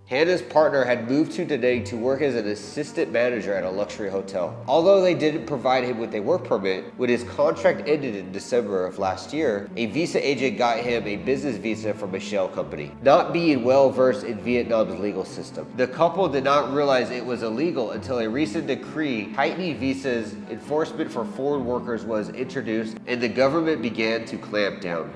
Hannah's partner had moved to Da Nang to work as an assistant manager at a luxury hotel. Although they didn't provide him with a work permit, when his contract ended in December of last year, a visa agent got him a business visa from a shell company. Not being well versed in Vietnam's legal system, the couple did not realize it was illegal until a recent decree tightening visas enforcement for foreign workers was introduced and the government began to clamp down.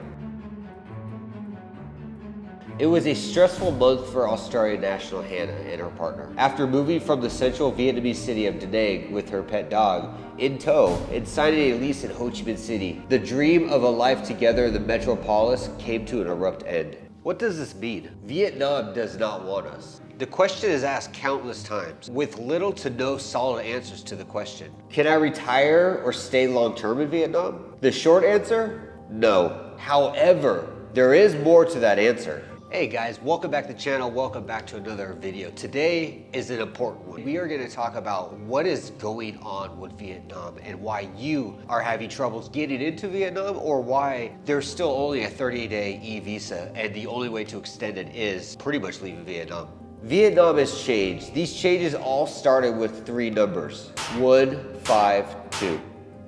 It was a stressful month for Australian national Hannah and her partner. After moving from the central Vietnamese city of Da Nang with her pet dog in tow and signing a lease in Ho Chi Minh City, the dream of a life together in the metropolis came to an abrupt end. What does this mean? Vietnam does not want us. The question is asked countless times, with little to no solid answers to the question. Can I retire or stay long-term in Vietnam? The short answer, no. However, there is more to that answer. Hey guys, welcome back to the channel. Welcome back to another video. Today is an important one. We are going to talk about what is going on with Vietnam and why you are having troubles getting into Vietnam, or why there's still only a 30-day e-visa and the only way to extend it is pretty much leaving Vietnam. Vietnam has changed. These changes all started with three numbers: 152.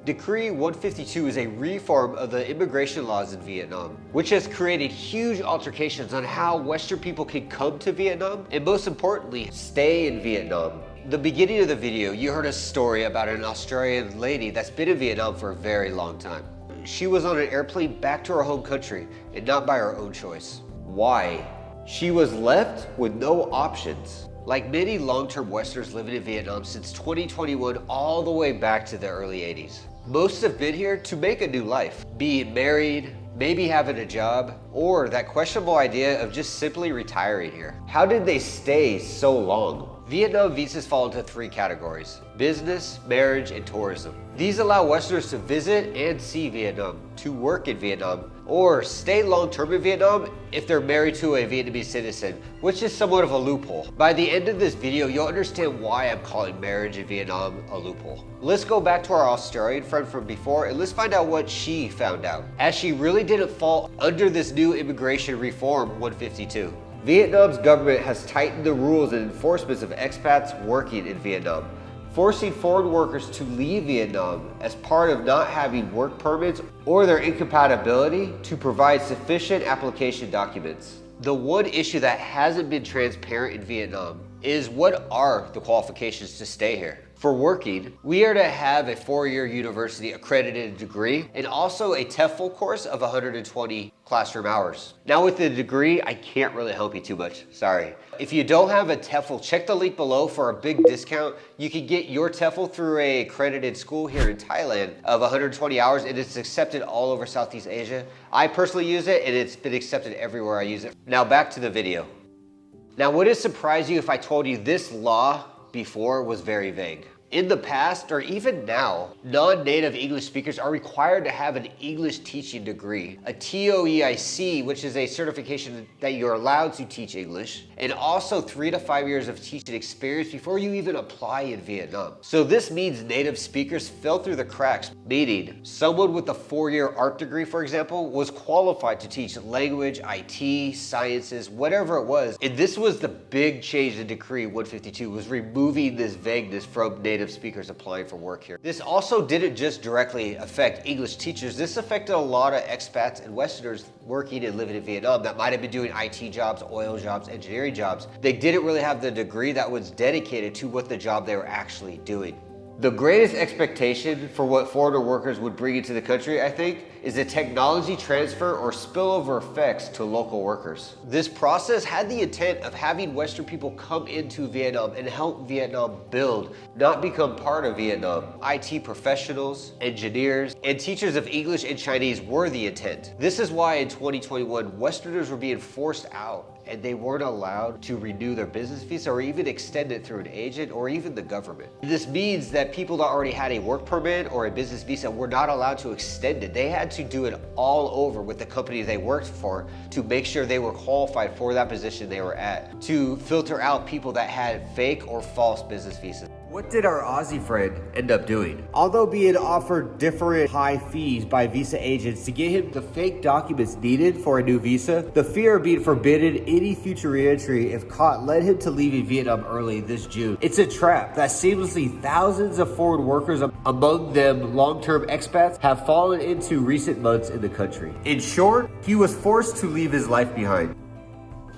Decree 152 is a reform of the immigration laws in Vietnam, which has created huge altercations on how Western people can come to Vietnam and, most importantly, stay in Vietnam. The beginning of the video, you heard a story about an Australian lady that's been in Vietnam for a very long time. She was on an airplane back to her home country and not by her own choice. Why? She was left with no options. Like many long-term Westerners living in Vietnam since 2021 all the way back to the early 80s. Most have been here to make a new life, being married, maybe having a job, or that questionable idea of just simply retiring here. How did they stay so long? Vietnam visas fall into three categories: business, marriage, and tourism. These allow Westerners to visit and see Vietnam, to work in Vietnam, or stay long-term in Vietnam if they're married to a Vietnamese citizen, which is somewhat of a loophole. By the end of this video, you'll understand why I'm calling marriage in Vietnam a loophole. Let's go back to our Australian friend from before and let's find out what she found out, as she really didn't fall under this new immigration reform 152. Vietnam's government has tightened the rules and enforcements of expats working in Vietnam, forcing foreign workers to leave Vietnam as part of not having work permits or their incompatibility to provide sufficient application documents. The one issue that hasn't been transparent in Vietnam is what are the qualifications to stay here. For working, we are to have a 4-year university accredited degree and also a TEFL course of 120 classroom hours. Now with the degree, I can't really help you too much, sorry. If you don't have a TEFL, check the link below for a big discount. You can get your TEFL through a accredited school here in Thailand of 120 hours, and it's accepted all over Southeast Asia. I personally use it and it's been accepted everywhere I use it. Now back to the video. Now would it surprise you if I told you this law before was very vague? In the past, or even now, non-native English speakers are required to have an English teaching degree, a TOEIC, which is a certification that you're allowed to teach English, and also 3 to 5 years of teaching experience before you even apply in Vietnam. So this means native speakers fell through the cracks, meaning someone with a 4-year art degree, for example, was qualified to teach language, IT, sciences, whatever it was. And this was the big change in Decree 152, was removing this vagueness from native speakers applying for work here. This also didn't just directly affect English teachers. This affected a lot of expats and Westerners working and living in Vietnam that might have been doing IT jobs, oil jobs, engineering jobs. They didn't really have the degree that was dedicated to what the job they were actually doing. The greatest expectation for what foreigner workers would bring into the country, I think, is the technology transfer or spillover effects to local workers. This process had the intent of having Western people come into Vietnam and help Vietnam build, not become part of Vietnam. IT professionals, engineers, and teachers of English and Chinese were the intent. This is why in 2021, Westerners were being forced out and they weren't allowed to renew their business visa or even extend it through an agent or even the government. This means that people that already had a work permit or a business visa were not allowed to extend it. They had to do it all over with the company they worked for to make sure they were qualified for that position they were at, to filter out people that had fake or false business visas. What did our Aussie friend end up doing? Although being offered different high fees by visa agents to get him the fake documents needed for a new visa, the fear of being forbidden any future reentry if caught led him to leaving Vietnam early this June. It's a trap that seamlessly thousands of foreign workers, among them long-term expats, have fallen into recent months in the country. In short, he was forced to leave his life behind.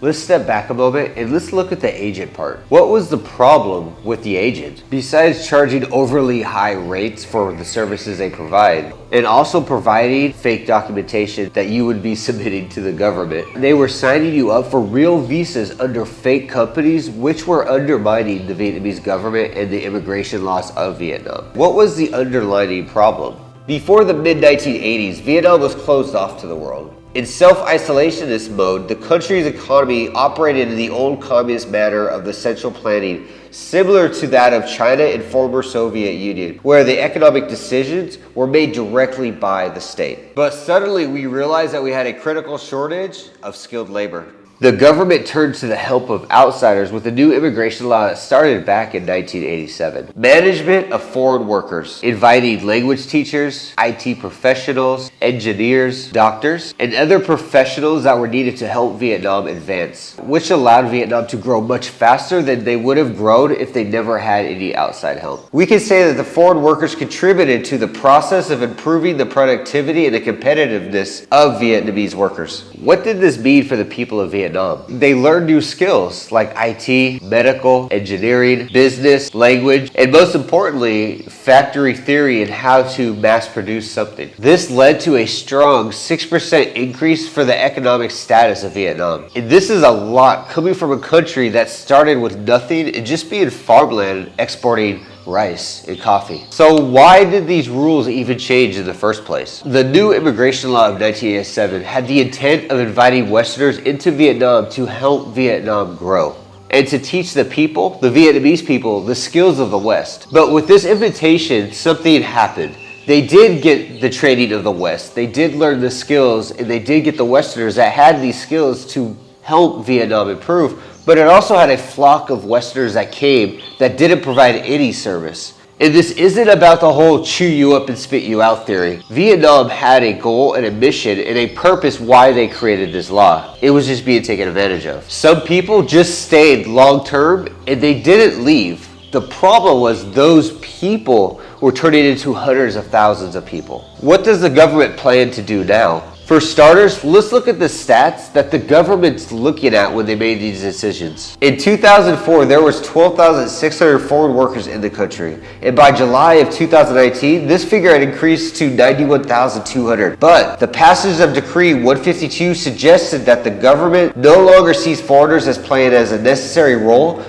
Let's step back a moment and let's look at the agent part. What was the problem with the agent? Besides charging overly high rates for the services they provide, and also providing fake documentation that you would be submitting to the government, they were signing you up for real visas under fake companies, which were undermining the Vietnamese government and the immigration laws of Vietnam. What was the underlying problem? Before the mid-1980s, Vietnam was closed off to the world. In self-isolationist mode, the country's economy operated in the old communist manner of the central planning, similar to that of China and former Soviet Union, where the economic decisions were made directly by the state. But suddenly we realized that we had a critical shortage of skilled labor. The government turned to the help of outsiders with a new immigration law that started back in 1987. Management of foreign workers, inviting language teachers, IT professionals, engineers, doctors, and other professionals that were needed to help Vietnam advance, which allowed Vietnam to grow much faster than they would have grown if they never had any outside help. We can say that the foreign workers contributed to the process of improving the productivity and the competitiveness of Vietnamese workers. What did this mean for the people of Vietnam? They learned new skills like IT, medical, engineering, business, language, and most importantly, factory theory and how to mass produce something. This led to a strong 6% increase for the economic status of Vietnam. And this is a lot coming from a country that started with nothing and just being farmland exporting rice and coffee. So why did these rules even change in the first place? The new immigration law of 1987 had the intent of inviting Westerners into Vietnam to help Vietnam grow and to teach the people, the Vietnamese people, the skills of the West. But with this invitation, something happened. They did get the training of the West. They did learn the skills, and they did get the Westerners that had these skills to help Vietnam improve. But it also had a flock of Westerners that came that didn't provide any service. And this isn't about the whole chew you up and spit you out theory. Vietnam had a goal and a mission and a purpose why they created this law. It was just being taken advantage of. Some people just stayed long term and they didn't leave. The problem was those people were turning into hundreds of thousands of people. What does the government plan to do now? For starters, let's look at the stats that the government's looking at when they made these decisions. In 2004, there was 12,600 foreign workers in the country. And by July of 2019, this figure had increased to 91,200. But the passage of Decree 152 suggested that the government no longer sees foreigners as playing as a necessary role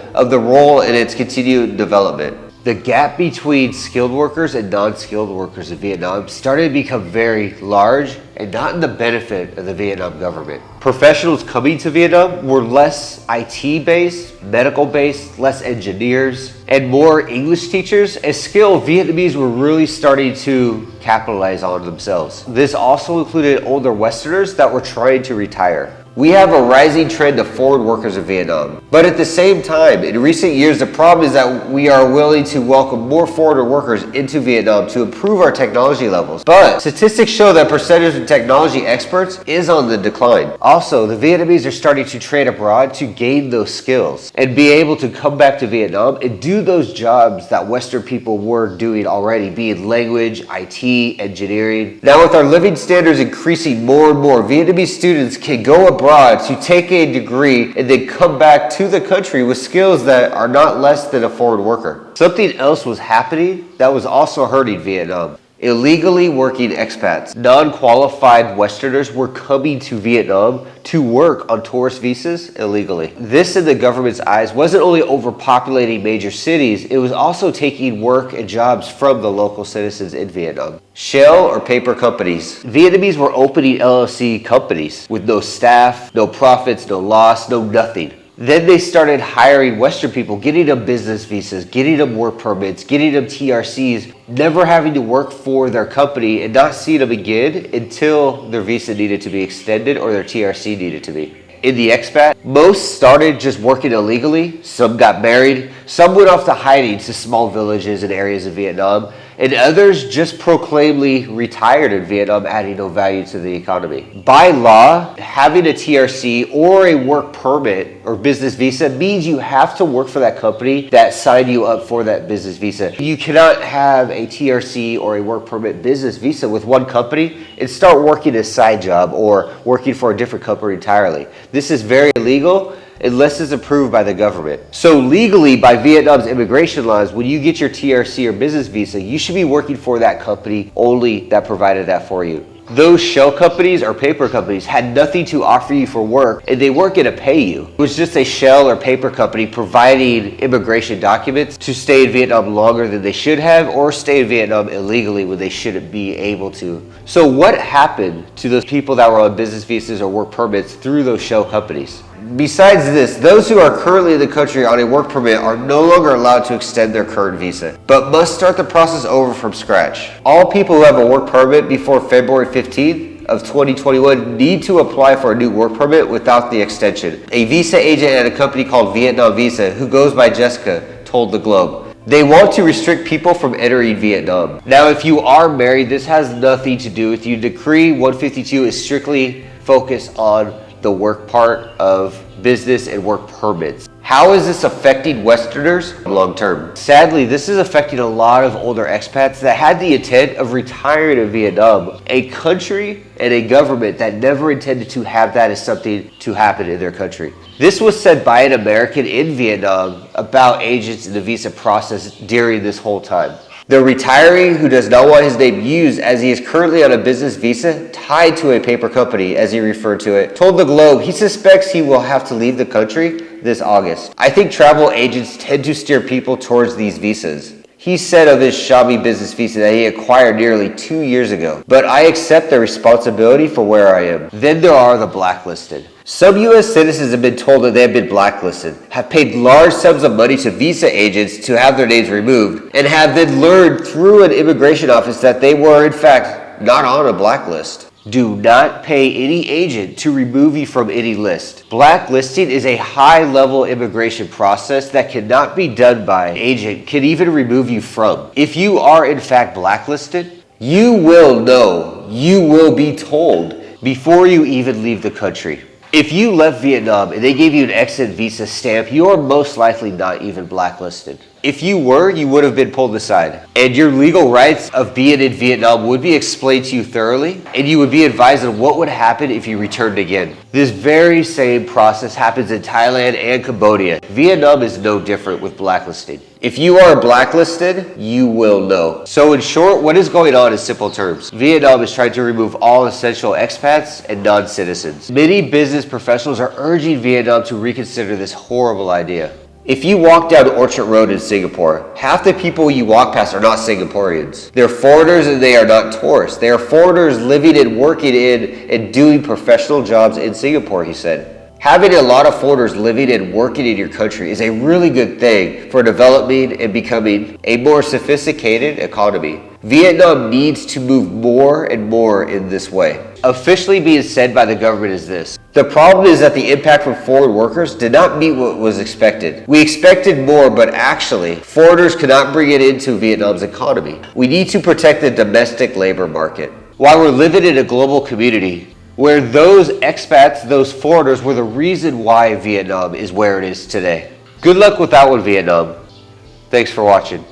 in its continued development. The gap between skilled workers and non-skilled workers in Vietnam started to become very large and not in the benefit of the Vietnam government. Professionals coming to Vietnam were less IT-based, medical-based, less engineers, and more English teachers, as skilled Vietnamese were really starting to capitalize on themselves. This also included older Westerners that were trying to retire. We have a rising trend of foreign workers in Vietnam. But at the same time, in recent years, the problem is that we are willing to welcome more foreigner workers into Vietnam to improve our technology levels. But statistics show that percentage of technology experts is on the decline. Also, the Vietnamese are starting to train abroad to gain those skills and be able to come back to Vietnam and do those jobs that Western people were doing already, be it language, IT, engineering. Now with our living standards increasing more and more, Vietnamese students can go abroad to take a degree and then come back to the country with skills that are not less than a foreign worker. Something else was happening that was also hurting Vietnam. Illegally working expats. Non-qualified Westerners were coming to Vietnam to work on tourist visas illegally. This, in the government's eyes, wasn't only overpopulating major cities, it was also taking work and jobs from the local citizens in Vietnam. Shell or paper companies. Vietnamese were opening LLC companies with no staff, no profits, no loss, no nothing. Then they started hiring Western people, getting them business visas, getting them work permits, getting them TRCs, never having to work for their company and not seeing them again until their visa needed to be extended or their TRC needed to be. in the expat, most started just working illegally, some got married, some went off to hiding to small villages and areas of Vietnam, and others just proclaimedly retired in Vietnam, adding no value to the economy. By law, having a TRC or a work permit or business visa means you have to work for that company that signed you up for that business visa. You cannot have a TRC or a work permit business visa with one company and start working a side job or working for a different company entirely. This is very illegal unless it's approved by the government. So legally, by Vietnam's immigration laws, when you get your TRC or business visa, you should be working for that company only that provided that for you. Those shell companies or paper companies had nothing to offer you for work, and they weren't going to pay you. It was just a shell or paper company providing immigration documents to stay in Vietnam longer than they should have, or stay in Vietnam illegally when they shouldn't be able to. So what happened to those people that were on business visas or work permits through those shell companies? Besides this, those who are currently in the country on a work permit are no longer allowed to extend their current visa, but must start the process over from scratch. All people who have a work permit before February 15th of 2021 need to apply for a new work permit without the extension. A visa agent at a company called Vietnam Visa, who goes by Jessica, told the Globe. They want to restrict people from entering Vietnam. Now, if you are married, this has nothing to do with you. Decree 152 is strictly focused on the work part of business and work permits. How is this affecting Westerners long term? Sadly, this is affecting a lot of older expats that had the intent of retiring in Vietnam, a country and a government that never intended to have that as something to happen in their country. This was said by an American in Vietnam about agents in the visa process during this whole time. The retiree who does not want his name used, as he is currently on a business visa tied to a paper company, as he referred to it, told the Globe he suspects he will have to leave the country this August. I think travel agents tend to steer people towards these visas. He said of his shabby business visa that he acquired nearly 2 years ago, but I accept the responsibility for where I am. Then there are the blacklisted. Some U.S. citizens have been told that they have been blacklisted, have paid large sums of money to visa agents to have their names removed, and have then learned through an immigration office that they were in fact not on a blacklist. Do not pay any agent to remove you from any list. Blacklisting is a high-level immigration process that cannot be done by an agent, can even remove you from. If you are in fact blacklisted, you will know, you will be told before you even leave the country. If you left Vietnam and they gave you an exit visa stamp, you are most likely not even blacklisted. If you were, you would have been pulled aside. And your legal rights of being in Vietnam would be explained to you thoroughly, and you would be advised on what would happen if you returned again. This very same process happens in Thailand and Cambodia. Vietnam is no different with blacklisting. If you are blacklisted, you will know. So in short, what is going on in simple terms? Vietnam is trying to remove all essential expats and non-citizens. Many business professionals are urging Vietnam to reconsider this horrible idea. If you walk down Orchard Road in Singapore, half the people you walk past are not Singaporeans. They're foreigners and they are not tourists. They are foreigners living and working in and doing professional jobs in Singapore, he said. Having a lot of foreigners living and working in your country is a really good thing for developing and becoming a more sophisticated economy. Vietnam needs to move more and more in this way. Officially being said by the government is this: the problem is that the impact from foreign workers did not meet what was expected. We expected more, but actually, foreigners could not bring it into Vietnam's economy. We need to protect the domestic labor market. While we're living in a global community, where those expats, those foreigners, were the reason why Vietnam is where it is today. Good luck with that one, Vietnam. Thanks for watching.